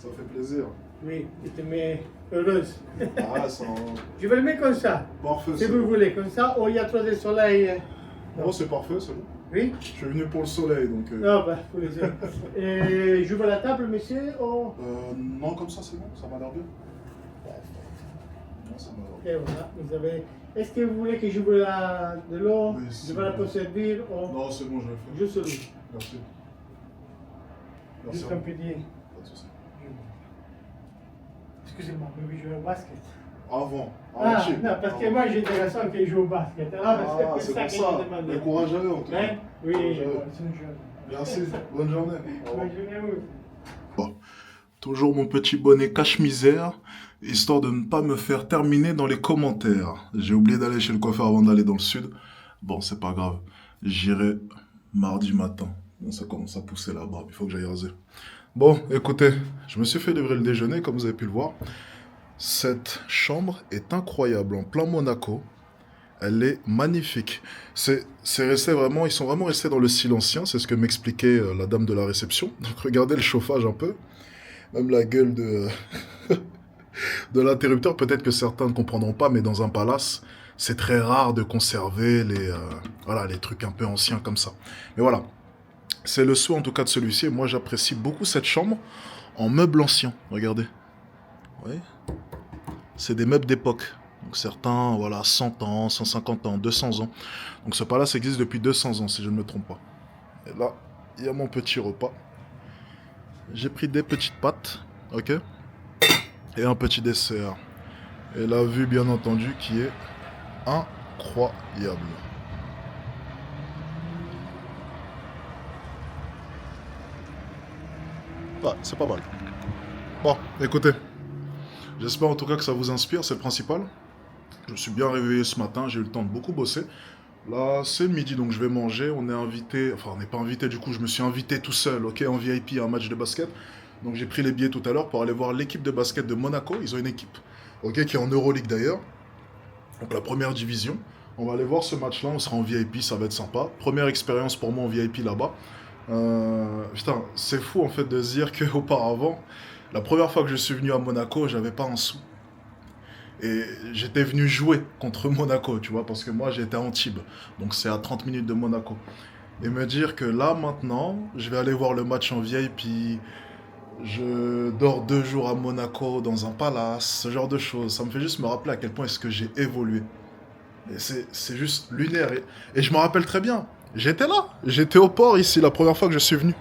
Ça fait plaisir. Oui, il te met heureuse. Ah, ça. Je vais le mettre comme ça, Parfait, si c'est vous bon. voulez, comme ça. Oh, il y a trop de soleil. Oh, c'est parfait, c'est bon. Oui? Je suis venu pour le soleil, donc. Non, bah, pour les yeux. Et j'ouvre la table, monsieur? Oh. Non, comme ça, c'est bon. Ça m'a l'air bien. Non, ça m'a l'air Et voilà, vous avez... Est-ce que vous voulez que j'ouvre de l'eau? Oui, Je c'est vais la bon. servir. bien. Oh. Non, c'est bon, je vais le faire. Juste l'eau. Merci. Merci. Juste à un vous. petit... Pas de souci. Excusez-moi, mais je joue au basket. Avant. Ah, cheap. non, parce que Avant. moi j'ai des garçons qui jouent au basket. Ah, C'est c'est ça pour que ça. j'ai demandé. Mais courage à eux, en tout cas. Hein? Oui, Courage à eux. c'est une chose. Merci. Bonne journée. Au revoir. Bonne journée à vous. Bon. Toujours mon petit bonnet cache-misère, histoire de ne pas me faire terminer dans les commentaires. J'ai oublié d'aller chez le coiffeur avant d'aller dans le sud. Bon, c'est pas grave. J'irai mardi matin. Bon, ça commence à pousser la barbe, il faut que j'aille raser. Bon, écoutez, je me suis fait livrer le déjeuner, comme vous avez pu le voir. Cette chambre est incroyable, en plein Monaco. Elle est magnifique. C'est resté vraiment, ils sont vraiment restés dans le style ancien, c'est ce que m'expliquait la dame de la réception. Donc regardez le chauffage un peu. Même la gueule de l'interrupteur, peut-être que certains ne comprendront pas, mais dans un palace, c'est très rare de conserver voilà, les trucs un peu anciens comme ça. Mais voilà, c'est le souhait en tout cas de celui-ci. Et moi, j'apprécie beaucoup cette chambre en meubles anciens. Regardez. Oui. C'est des meubles d'époque. Donc certains, voilà, 100 ans, 150 ans, 200 ans. Donc ce palace existe depuis 200 ans, si je ne me trompe pas. Et là, il y a mon petit repas. J'ai pris des petites pâtes, ok, et un petit dessert. Et la vue, bien entendu, qui est incroyable. Ah, c'est pas mal. Bon, écoutez, j'espère en tout cas que ça vous inspire, c'est le principal. Je me suis bien réveillé ce matin, j'ai eu le temps de beaucoup bosser. Là, c'est le midi, donc je vais manger. On est invité, enfin, on n'est pas invité, du coup, je me suis invité tout seul, ok, en VIP à un match de basket. Donc, j'ai pris les billets tout à l'heure pour aller voir l'équipe de basket de Monaco. Ils ont une équipe, ok, qui est en Euroleague d'ailleurs. Donc, la première division. On va aller voir ce match-là, on sera en VIP, ça va être sympa. Première expérience pour moi en VIP là-bas. Putain, c'est fou en fait de se dire qu'auparavant, la première fois que je suis venu à Monaco, j'avais pas un sou. Et j'étais venu jouer contre Monaco, tu vois, parce que moi j'étais à Antibes, donc c'est à 30 minutes de Monaco. Et me dire que là maintenant, je vais aller voir le match en VIP, je dors 2 jours à Monaco dans un palace, ce genre de choses, ça me fait juste me rappeler à quel point est-ce que j'ai évolué. Et c'est juste lunaire. Et je me rappelle très bien, j'étais là, j'étais au port ici la première fois que je suis venu.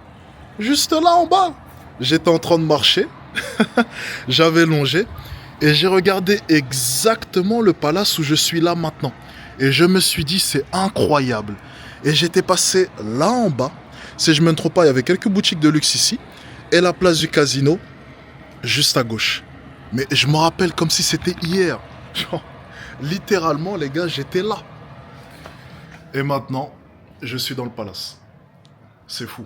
Juste là en bas, j'étais en train de marcher, j'avais longé. Et j'ai regardé exactement le palace où je suis là maintenant. Et je me suis dit, c'est incroyable. Et j'étais passé là en bas. Si je ne me trompe pas, il y avait quelques boutiques de luxe ici. Et la place du casino, juste à gauche. Mais je me rappelle comme si c'était hier. Genre, littéralement, les gars, j'étais là. Et maintenant, je suis dans le palace. C'est fou.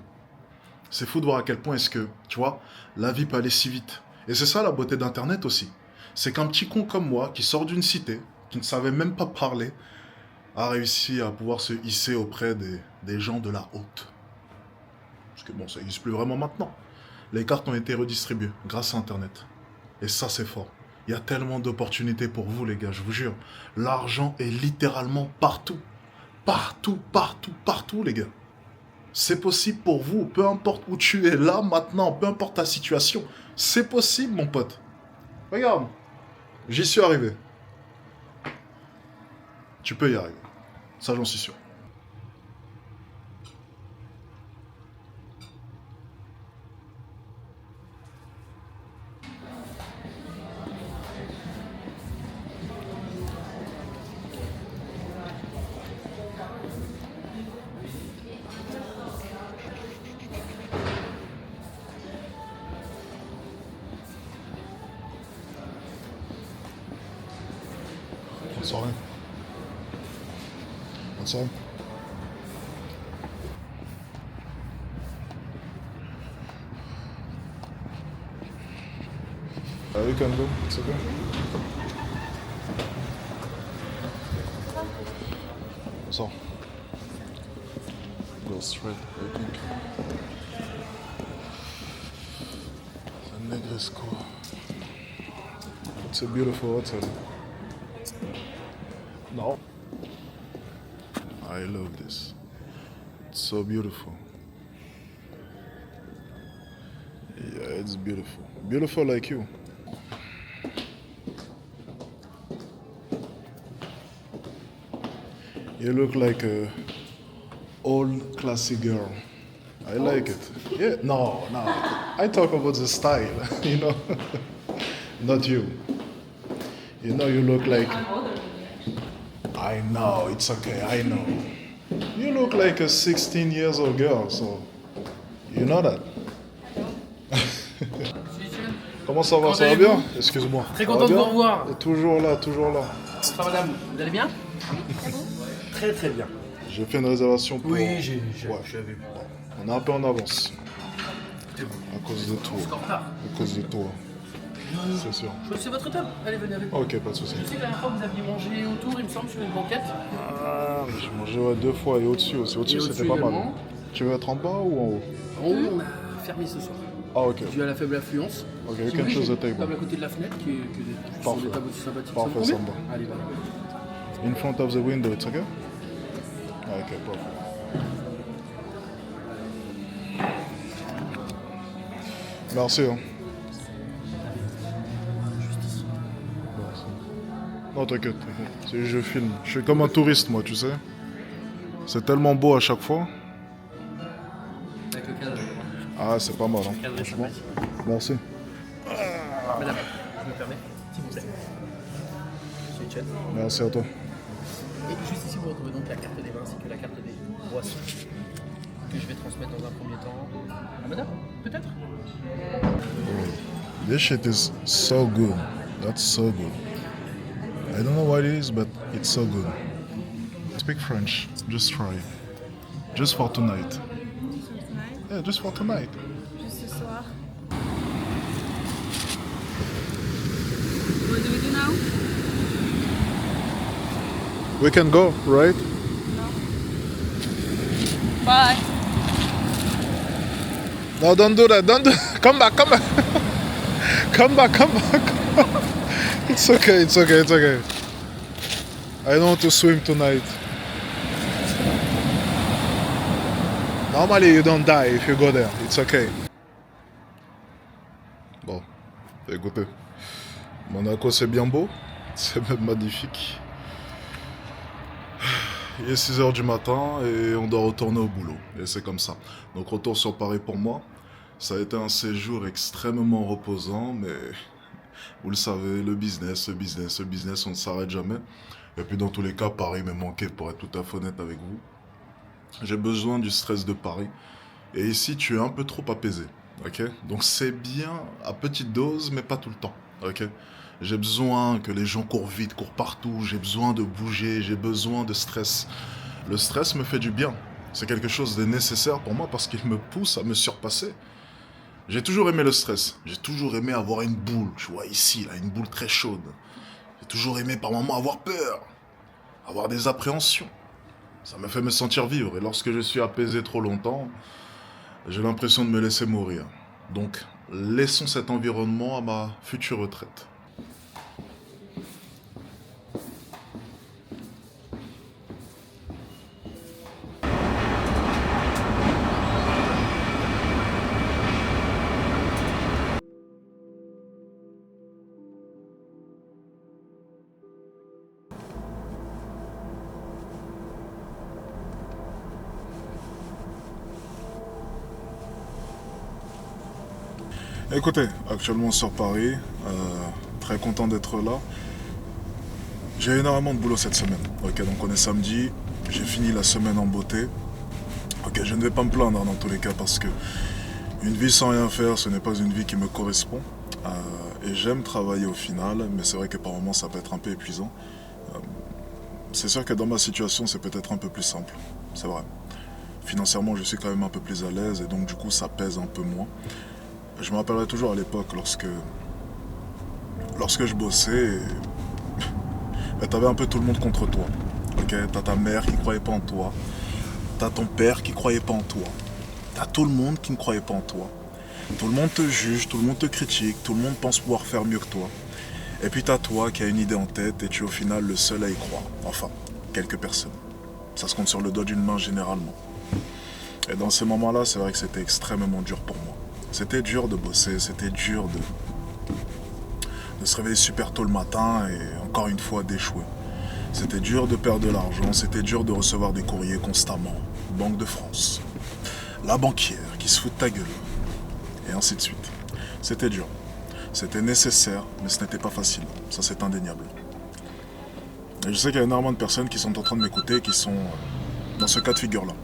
C'est fou de voir à quel point est-ce que, tu vois, la vie peut aller si vite. Et c'est ça la beauté d'Internet aussi. C'est qu'un petit con comme moi, qui sort d'une cité, qui ne savait même pas parler, a réussi à pouvoir se hisser auprès des gens de la haute. Parce que bon, ça n'existe plus vraiment maintenant. Les cartes ont été redistribuées grâce à Internet. Et ça, c'est fort. Il y a tellement d'opportunités pour vous, les gars, je vous jure. L'argent est littéralement partout. Partout, partout, partout, les gars. C'est possible pour vous, peu importe où tu es là, maintenant, peu importe ta situation. C'est possible, mon pote. Regarde. J'y suis arrivé. Tu peux y arriver. Ça, j'en suis sûr. Bonne soirée. Bonne soirée. You can go. It's okay. So, go straight, I think. Negresco. It's a beautiful hotel. No. I love this. It's so beautiful. Yeah, it's beautiful. Beautiful like you. You look like a old classy girl. I like it. Yeah, no. I talk about the style, you know. Not you. You know you look like. I'm older than you, actually. I know, it's okay, I know. You look like a 16 years old girl, so you know that. Comment ça va? Comment Ça va allez-vous? bien? Excuse-moi. Très Ça va content de bien? vous revoir. Et toujours là, toujours là. Ça va, madame, vous allez bien? Très très bien. J'ai fait une réservation pour. Oui, Ouais. j'avais vu. On est un peu en avance. C'est bon. À cause de toi. C'est en retard. À cause de toi. C'est sûr. Choisissez votre table. Allez, venez avec moi. Ok, pas de soucis. Je sais que la dernière fois, vous aviez mangé autour, il me semble, sur une banquette. Ah, mais j'ai mangé ouais, 2 fois et au-dessus aussi. Au-dessus, Et c'était au-dessus pas mal. également. Tu veux être en bas ou en haut? En haut, on a fermé ce soir. Ah, ok. Dû à la faible affluence. Ok, Si you vous can voulez, choose j'ai the table. une table à côté de la fenêtre qui sont Parfait. des tables aussi sympathiques. Parfait, ça ça vous me convient? va. Allez, voilà. In front of the window, it's okay? Ok, parfait. Merci. Hein. Non, t'inquiète. C'est juste je filme. Je suis comme un touriste, moi, tu sais. C'est tellement beau à chaque fois. Avec le cadre. Ah, c'est pas mal, hein. Cadre est Franchement. sympathique. Merci. Madame, je me permets, s'il vous plaît. Monsieur Chen. Merci à toi. Et juste ici, vous retrouvez donc la carte des vins ainsi que la carte des boissons que je vais transmettre dans un premier temps à madame, peut-être? This shit is so good. That's so good. I don't know what it is, but it's so good. Speak French. Just try. Just for tonight. Tonight, Yeah, just for tonight. juste ce soir. What do we do now? We can go, right? Bye. No, don't do that. Don't do. Come back. Come back. Come back. Come back. It's okay. It's okay. It's okay. I don't want to swim tonight. Normally, you don't die if you go there. It's okay. Bon, écoutez, Monaco c'est bien beau, c'est même magnifique. Il est 6 h du matin et on doit retourner au boulot. Et c'est comme ça. Donc retour sur Paris pour moi. Ça a été un séjour extrêmement reposant, mais vous le savez, le business, on ne s'arrête jamais. Et puis dans tous les cas, Paris m'a manqué, pour être tout à fait honnête avec vous. J'ai besoin du stress de Paris. Et ici, tu es un peu trop apaisé. Ok? Donc c'est bien à petite dose, mais pas tout le temps. Ok? J'ai besoin que les gens courent vite, courent partout. J'ai besoin de bouger, j'ai besoin de stress. Le stress me fait du bien. C'est quelque chose de nécessaire pour moi parce qu'il me pousse à me surpasser. J'ai toujours aimé le stress. J'ai toujours aimé avoir une boule, tu vois, ici, là, une boule très chaude. J'ai toujours aimé par moments avoir peur, avoir des appréhensions. Ça me fait me sentir vivre. Et lorsque je suis apaisé trop longtemps, j'ai l'impression de me laisser mourir. Donc, laissons cet environnement à ma future retraite. Écoutez, actuellement sur Paris, très content d'être là. J'ai énormément de boulot cette semaine. Ok, donc on est samedi, j'ai fini la semaine en beauté. Ok, je ne vais pas me plaindre dans tous les cas parce que une vie sans rien faire, ce n'est pas une vie qui me correspond. Et j'aime travailler au final, mais c'est vrai que par moments ça peut être un peu épuisant. C'est sûr que dans ma situation, c'est peut-être un peu plus simple, c'est vrai. Financièrement, je suis quand même un peu plus à l'aise et donc du coup ça pèse un peu moins. Je me rappellerai toujours à l'époque lorsque je bossais, t'avais un peu tout le monde contre toi. Okay, t'as ta mère qui ne croyait pas en toi, t'as ton père qui ne croyait pas en toi, t'as tout le monde qui ne croyait pas en toi. Tout le monde te juge, tout le monde te critique, tout le monde pense pouvoir faire mieux que toi. Et puis t'as toi qui as une idée en tête et tu es au final le seul à y croire. Enfin, quelques personnes. Ça se compte sur le doigt d'une main généralement. Et dans ces moments-là, c'est vrai que c'était extrêmement dur pour moi. C'était dur de bosser, c'était dur de se réveiller super tôt le matin et encore une fois d'échouer. C'était dur de perdre de l'argent, c'était dur de recevoir des courriers constamment. Banque de France, la banquière qui se fout de ta gueule, et ainsi de suite. C'était dur, c'était nécessaire, mais ce n'était pas facile, ça c'est indéniable. Et je sais qu'il y a énormément de personnes qui sont en train de m'écouter, qui sont dans ce cas de figure-là.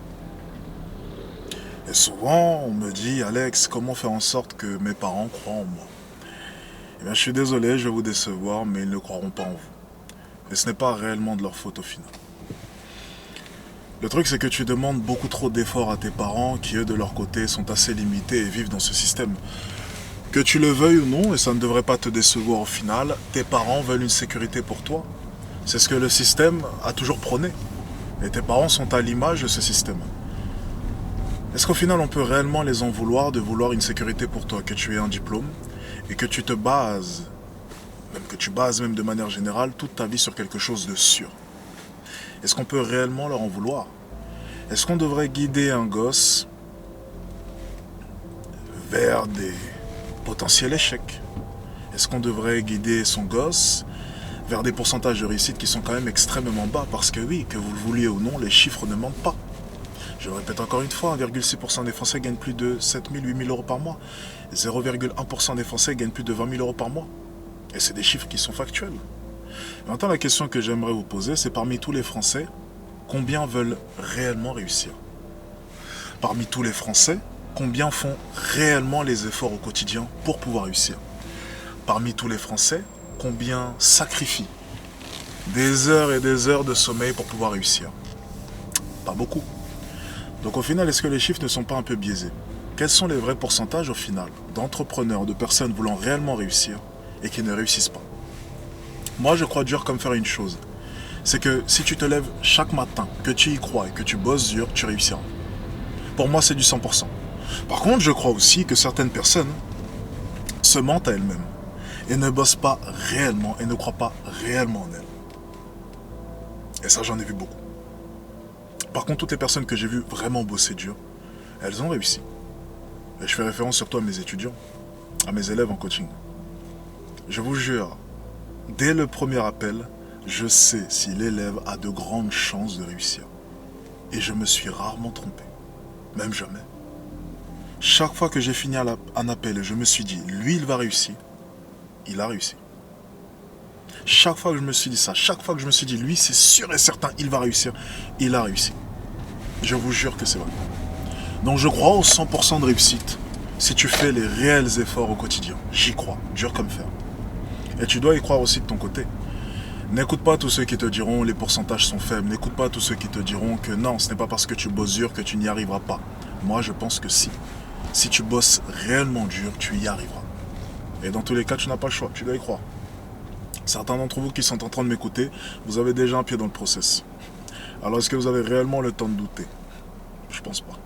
Et souvent, on me dit, Alex, comment faire en sorte que mes parents croient en moi? Eh bien, je suis désolé, je vais vous décevoir, mais ils ne croiront pas en vous. Et ce n'est pas réellement de leur faute au final. Le truc, c'est que tu demandes beaucoup trop d'efforts à tes parents qui, eux, de leur côté, sont assez limités et vivent dans ce système. Que tu le veuilles ou non, et ça ne devrait pas te décevoir au final, tes parents veulent une sécurité pour toi. C'est ce que le système a toujours prôné. Et tes parents sont à l'image de ce système. Est-ce qu'au final, on peut réellement les en vouloir de vouloir une sécurité pour toi, que tu aies un diplôme et que tu te bases, même que tu bases même de manière générale, toute ta vie sur quelque chose de sûr? Est-ce qu'on peut réellement leur en vouloir? Est-ce qu'on devrait guider un gosse vers des potentiels échecs? Est-ce qu'on devrait guider son gosse vers des pourcentages de réussite qui sont quand même extrêmement bas? Parce que oui, que vous le vouliez ou non, les chiffres ne mentent pas. Je le répète encore une fois, 1,6% des Français gagnent plus de 7 000, 8 000 euros par mois. 0,1% des Français gagnent plus de 20 000 euros par mois. Et c'est des chiffres qui sont factuels. Maintenant, la question que j'aimerais vous poser, c'est parmi tous les Français, combien veulent réellement réussir? Parmi tous les Français, combien font réellement les efforts au quotidien pour pouvoir réussir? Parmi tous les Français, combien sacrifient des heures et des heures de sommeil pour pouvoir réussir? Pas beaucoup. Donc au final, est-ce que les chiffres ne sont pas un peu biaisés? Quels sont les vrais pourcentages au final d'entrepreneurs, de personnes voulant réellement réussir et qui ne réussissent pas? Moi, je crois dur comme faire une chose. C'est que si tu te lèves chaque matin, que tu y crois et que tu bosses dur, tu réussiras. Pour moi, c'est du 100%. Par contre, je crois aussi que certaines personnes se mentent à elles-mêmes et ne bossent pas réellement et ne croient pas réellement en elles. Et ça, j'en ai vu beaucoup. Par contre, toutes les personnes que j'ai vues vraiment bosser dur, elles ont réussi. Et je fais référence surtout à mes étudiants, à mes élèves en coaching. Je vous jure, dès le premier appel, je sais si l'élève a de grandes chances de réussir. Et je me suis rarement trompé. Même jamais. Chaque fois que j'ai fini un appel et je me suis dit, lui, il va réussir, il a réussi. Chaque fois que je me suis dit ça, chaque fois que je me suis dit, lui, c'est sûr et certain, il va réussir, il a réussi. Je vous jure que c'est vrai. Donc je crois au 100% de réussite si tu fais les réels efforts au quotidien. J'y crois, dur comme fer. Et tu dois y croire aussi de ton côté. N'écoute pas tous ceux qui te diront les pourcentages sont faibles. N'écoute pas tous ceux qui te diront que non, ce n'est pas parce que tu bosses dur que tu n'y arriveras pas. Moi, je pense que si. Si tu bosses réellement dur, tu y arriveras. Et dans tous les cas, tu n'as pas le choix, tu dois y croire. Certains d'entre vous qui sont en train de m'écouter, vous avez déjà un pied dans le process. Alors est-ce que vous avez réellement le temps de douter? Je pense pas.